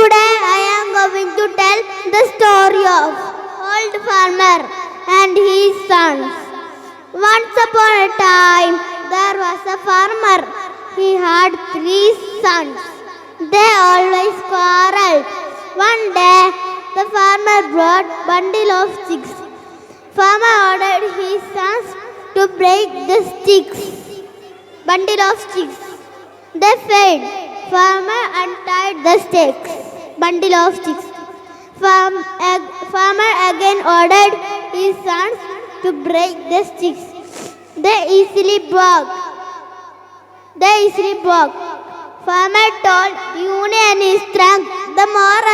Today I am going to tell the story of old farmer and his sons. Once upon a time there was a farmer. He had 3 sons. They always quarreled. One day the farmer brought bundle of sticks. Farmer ordered his sons to break the sticks. Bundle of sticks. They failed. Farmer untied the sticks. Bundle of sticks. Farmer again ordered his sons to break the sticks. They easily broke. Farmer told, "Union is strength. The more